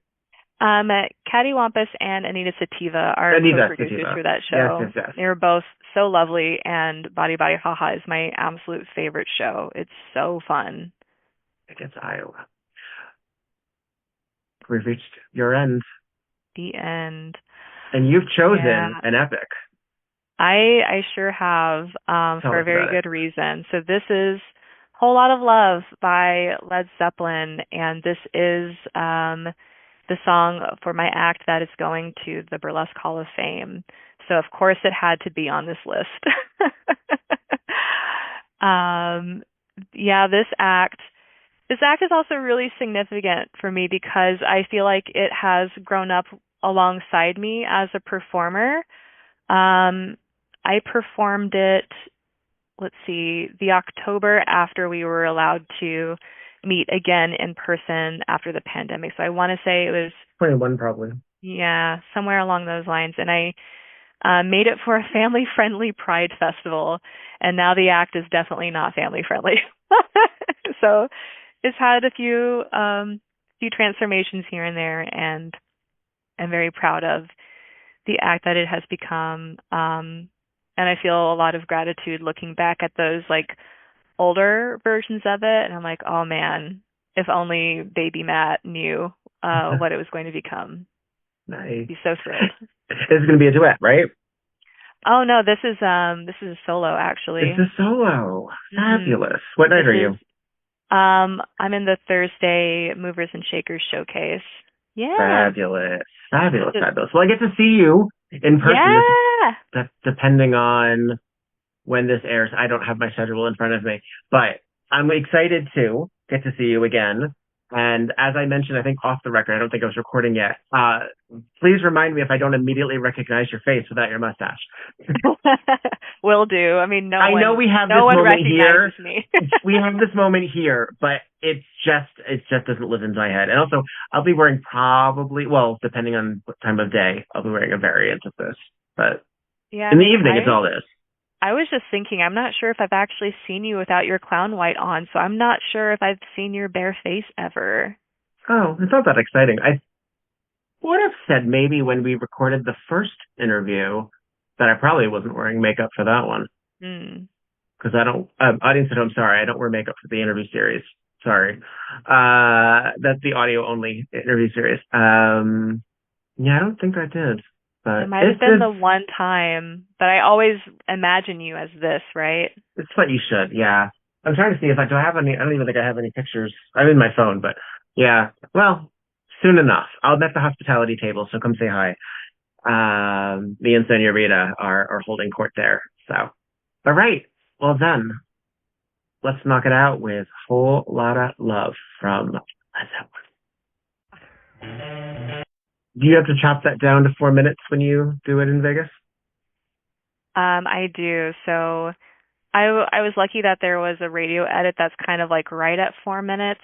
Caddy Wampus and Anita Sativa are co-producers for that show. Yes. They were both so lovely, and Body Body Haha is my absolute favorite show. It's so fun. Against Iowa. We've reached your end. The end. And you've chosen an epic. I sure have, for a very good reason. So this is Whole Lot of Love by Led Zeppelin, and this is the song for my act that is going to the Burlesque Hall of Fame. So of course it had to be on this list. This act is also really significant for me because I feel like it has grown up alongside me as a performer. I performed it, the October after we were allowed to meet again in person after the pandemic. So I want to say it was 21 probably. Yeah, somewhere along those lines. And I made it for a family-friendly Pride festival, and now the act is definitely not family-friendly. So it's had a few transformations here and there, and I'm very proud of the act that it has become. And I feel a lot of gratitude looking back at those older versions of it, and I'm like, oh man, if only baby Matt knew what it was going to become. Nice. He's so thrilled. This is going to be a duet, right? Oh no, this is a solo actually. It's a solo. Fabulous. What night are you? I'm in the Thursday Movers and Shakers showcase. Yeah. Fabulous. Well, I get to see you in person. Yeah. That's depending on when this airs. I don't have my schedule in front of me, but I'm excited to get to see you again. And as I mentioned, I think off the record, I don't think I was recording yet. Please remind me if I don't immediately recognize your face without your mustache. Will do. I mean, I know we have this moment here. We have this moment here, but it just doesn't live in my head. And also, I'll be wearing depending on what time of day, I'll be wearing a variant of this. But in the evening, it's all this. I was just thinking, I'm not sure if I've actually seen you without your clown white on, so I'm not sure if I've seen your bare face ever. Oh, it's not that exciting. I would have said maybe when we recorded the first interview that I probably wasn't wearing makeup for that one. Because I don't, audience at home, sorry, I don't wear makeup for the interview series. Sorry. That's the audio only interview series. I don't think I did. But it might have been the one time, but I always imagine you as this, right? It's what you should, yeah. I'm trying to see if I have any. I don't even think I have any pictures. I'm in my phone, but yeah. Well, soon enough. I'll be at the hospitality table, so come say hi. Me and Senorita are holding court there. So, all right. Well then, let's knock it out with Whole Lotta Love from Zeppelin. Do you have to chop that down to 4 minutes when you do it in Vegas? I do. So I was lucky that there was a radio edit that's kind of right at 4 minutes.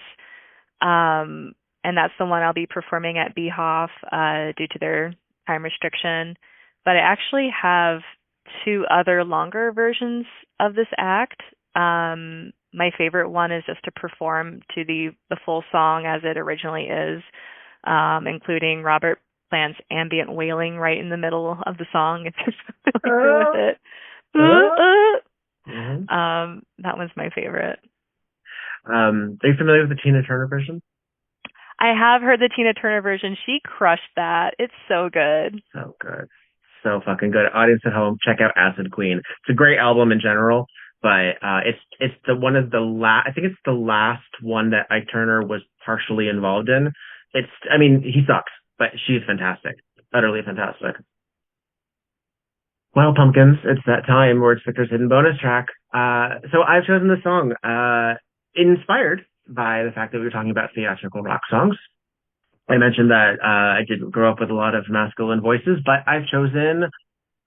And that's the one I'll be performing at Beehoff due to their time restriction. But I actually have two other longer versions of this act. My favorite one is just to perform to the full song as it originally is, including Robert Plant's ambient wailing right in the middle of the song. It's just really cool with it. That one's my favorite. Are you familiar with the Tina Turner version? I have heard the Tina Turner version. She crushed that. It's so good. So good. So fucking good. Audience at home, check out Acid Queen. It's a great album in general, but it's the one of the last. I think it's the last one that Ike Turner was partially involved in. He sucks, but she's fantastic, utterly fantastic. Well, pumpkins, it's that time where it's Victor's hidden bonus track. So I've chosen this song, inspired by the fact that we were talking about theatrical rock songs. I mentioned that I didn't grow up with a lot of masculine voices, but I've chosen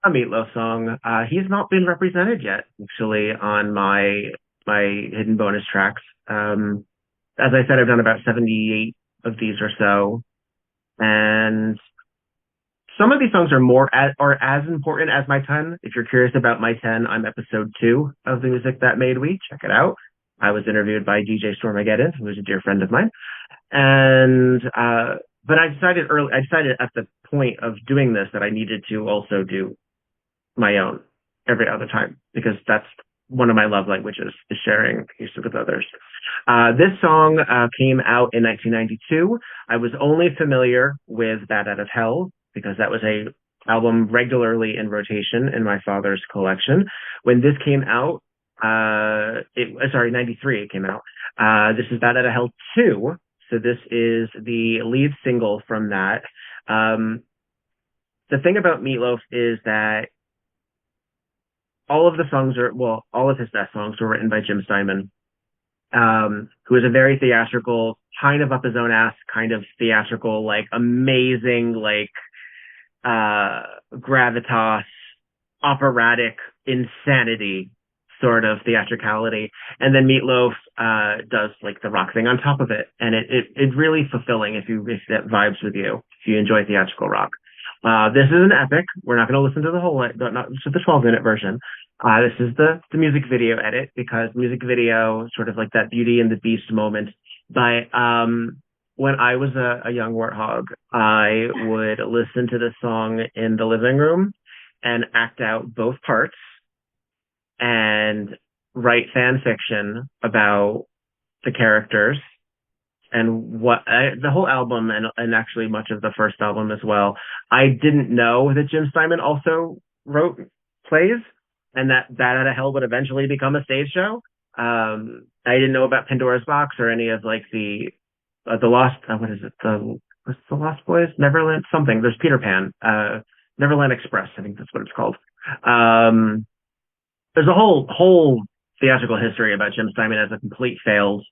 a Meatloaf song. He's not been represented yet, actually, on my hidden bonus tracks. As I said, I've done about 78 of these or so, and some of these songs are as important as my 10. If you're curious about my 10, I'm episode 2 of the Music That Made We. Check it out. I was interviewed by DJ Stormageddon, who is a dear friend of mine. And but I decided at the point of doing this that I needed to also do my own every other time, because that's one of my love languages, is sharing music with others. This song came out in 1992. I was only familiar with Bat Out of Hell because that was a album regularly in rotation in my father's collection. When this came out, 93 it came out. This is Bat Out of Hell 2. So this is the lead single from that. The thing about Meatloaf is that all of his best songs were written by Jim Steinman, who is a very theatrical, kind of up his own ass, kind of theatrical, like amazing, like gravitas, operatic insanity sort of theatricality. And then Meatloaf does like the rock thing on top of it. And it's really fulfilling if that vibes with you, if you enjoy theatrical rock. This is an epic. We're not going to listen to the whole, not to the 12-minute version. This is the music video edit, because music video, sort of like that Beauty and the Beast moment. But when I was a young warthog, I would listen to this song in the living room and act out both parts and write fan fiction about the characters and the whole album, and actually much of the first album as well. I didn't know that Jim Steinman also wrote plays, and that Bat Out of Hell would eventually become a stage show. I didn't know about Pandora's Box or any of like the Lost, what's the Lost Boys? Neverland something. There's Peter Pan, Neverland Express, I think that's what it's called. There's a whole theatrical history about Jim Steinman as a complete failed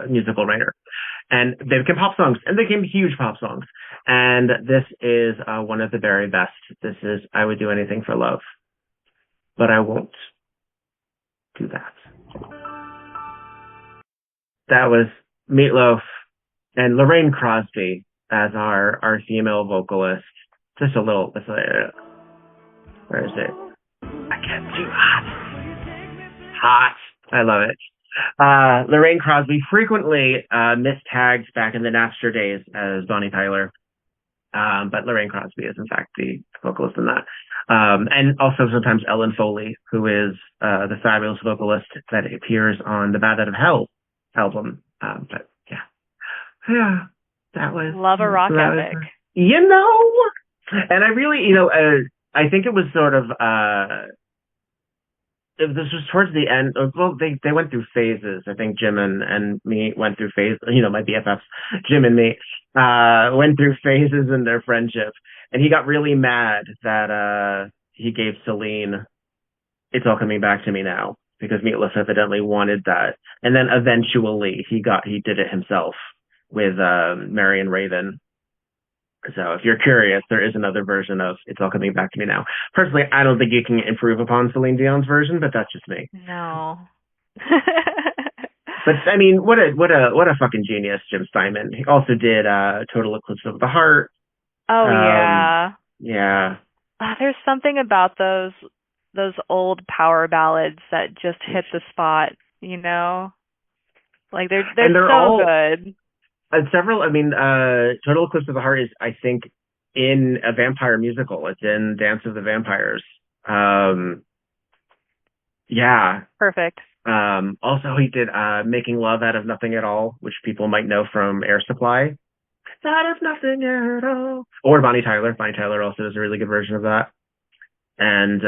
musical writer. And they became pop songs, and they became huge pop songs. And this is one of the very best. This is I Would Do Anything for Love, but I won't do that. That was Meatloaf and Lorraine Crosby as our female vocalist. Just a little, where is it? I get too hot. I love it. Lorraine Crosby, frequently mistagged back in the Napster days as Bonnie Tyler. But Lorraine Crosby is in fact the vocalist in that. And also sometimes Ellen Foley, who is the fabulous vocalist that appears on the Bat Out of Hell album. But yeah, that was love a rock epic. And I really, I think it was sort of this was towards the end. Well, they went through phases. I think Jim and me went through phases. My BFFs, Jim and me, went through phases in their friendship. And he got really mad that he gave Celine "It's All Coming Back to Me Now," because Meatloaf evidently wanted that. And then eventually he did it himself with Marion Raven. So if you're curious, there is another version of "It's All Coming Back to Me Now." Personally, I don't think you can improve upon Celine Dion's version, but that's just me. No. But I mean, what a fucking genius, Jim Steinman. He also did Total Eclipse of the Heart. Oh yeah. Yeah. There's something about those old power ballads that just hit the spot, you know? Like they're they're so all good. Total Eclipse of the Heart is, I think, in a vampire musical. It's in Dance of the Vampires. Yeah. Perfect. Also, he did Making Love Out of Nothing at All, which people might know from Air Supply. Out of nothing at all. Or Bonnie Tyler. Bonnie Tyler also does a really good version of that. And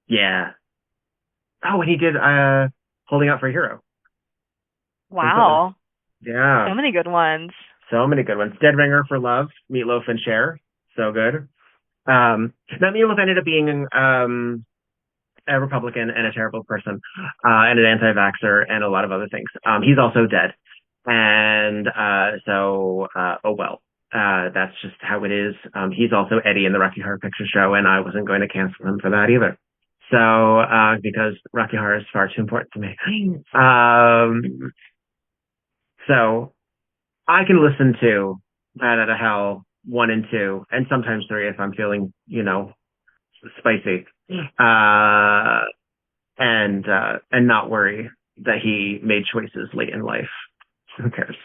yeah. Oh, and he did Holding Out for a Hero. Wow. Yeah. So many good ones. So many good ones. Dead Ringer for Love, Meatloaf and Cher. So good. Now Meatloaf ended up being a Republican and a terrible person, and an anti-vaxxer and a lot of other things. He's also dead. And oh well. That's just how it is. He's also Eddie in the Rocky Horror Picture Show, and I wasn't going to cancel him for that either. So, because Rocky Horror is far too important to me. So I can listen to Bat Out of Hell 1 and 2, and sometimes 3 if I'm feeling, spicy. And not worry that he made choices late in life. Who cares?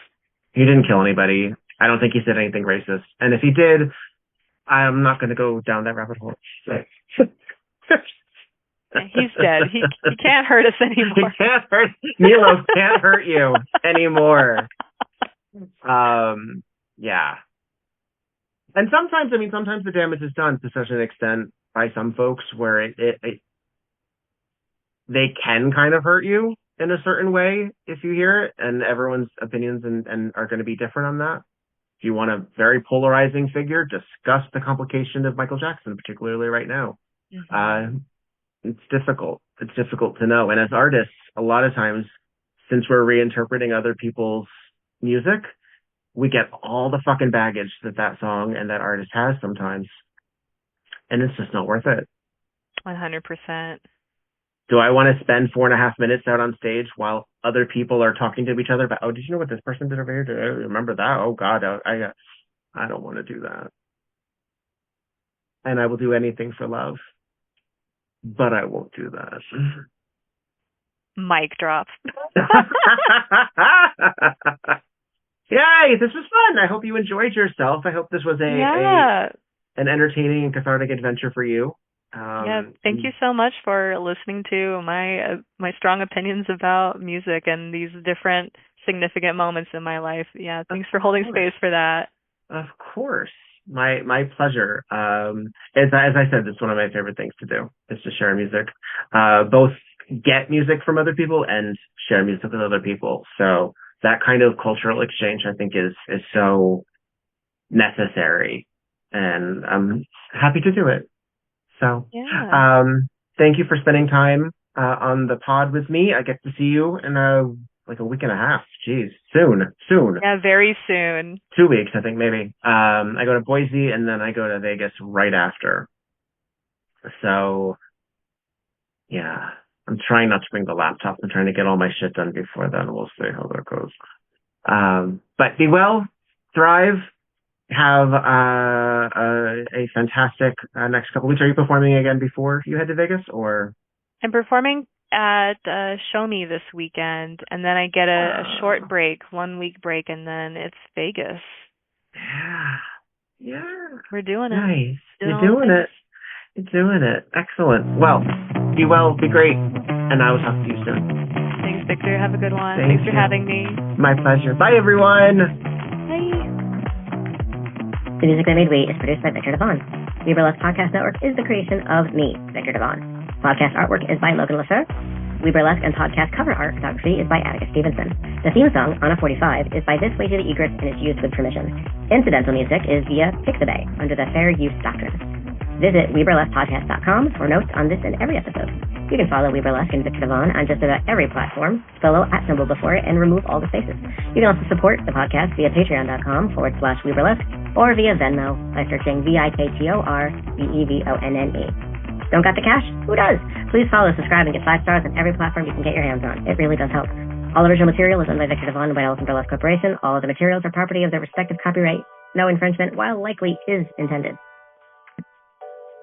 He didn't kill anybody. I don't think he said anything racist. And if he did, I'm not going to go down that rabbit hole. He's dead. He can't hurt us anymore. He can't hurt. Meatloaf can't hurt you anymore. Yeah. And sometimes the damage is done to such an extent by some folks where they can kind of hurt you in a certain way if you hear it, and everyone's opinions and are going to be different on that. If you want a very polarizing figure, discuss the complication of Michael Jackson, particularly right now. Mm-hmm. It's difficult. It's difficult to know. And as artists, a lot of times, since we're reinterpreting other people's music, we get all the fucking baggage that song and that artist has sometimes. And it's just not worth it. 100%. Do I want to spend 4.5 minutes out on stage while other people are talking to each other about, oh, did you know what this person did over here? Did I remember that? Oh, God, I don't want to do that. And I will do anything for love. But I won't do that. Mic drop. Yay, this was fun. I hope you enjoyed yourself. I hope this was an entertaining and cathartic adventure for you. Thank you so much for listening to my strong opinions about music and these different significant moments in my life. Yeah, thanks for holding space for that. Of course. My pleasure. As I said, it's one of my favorite things to do, is to share music. Both get music from other people and share music with other people. So that kind of cultural exchange, I think, is so necessary. And I'm happy to do it. So thank you for spending time on the pod with me. I get to see you in a week and a half. Jeez, soon. Yeah, very soon. 2 weeks, I think, maybe. I go to Boise and then I go to Vegas right after. So, yeah, I'm trying not to bring the laptop. I'm trying to get all my shit done before then. We'll see how that goes. But be well, thrive, have a fantastic next couple weeks. Are you performing again before you head to Vegas, or? I'm performing at Show Me this weekend, and then I get a short break, 1 week break, and then it's Vegas. Yeah. We're doing it. Nice. You're doing it. You're doing it. Excellent. Well, be well, be great, and I will talk to you soon. Thanks, Victor. Have a good one. Thanks for having me. My pleasure. Bye, everyone. Bye. The music that made We is produced by Victor Devon. We Burlesque Podcast Network is the creation of me, Victor Devon. Podcast artwork is by Logan Lefebvre. We Burlesque and podcast cover art photography is by Atticus Stevenson. The theme song, On a 45, is by This Way to the Egress and is used with permission. Incidental music is via Pixabay under the Fair Use Doctrine. Visit WeBurlesquePodcast.com for notes on this and every episode. You can follow We Burlesque and Victor Devon on just about every platform. Spell out @ symbol before it and remove all the spaces. You can also support the podcast via patreon.com/WeBurlesque or via Venmo by searching VIKTORBEVONNE. Don't got the cash? Who does? Please follow, subscribe, and get 5 stars on every platform you can get your hands on. It really does help. All original material is owned by Viktor Devon and by Elephant Burlesque Corporation. All of the materials are property of their respective copyright. No infringement, while likely, is intended.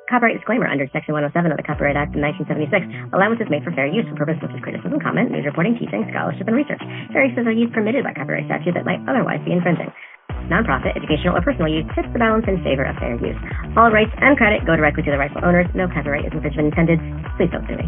Copyright disclaimer under Section 107 of the Copyright Act of 1976. Allowance is made for fair use for purposes such as criticism, comment, news reporting, teaching, scholarship, and research. Fair uses are used permitted by copyright statute that might otherwise be infringing. Non-profit, educational, or personal use tips the balance in favor of fair use. All rights and credit go directly to the rightful owners. No copyright is infringement intended. Please don't sue me.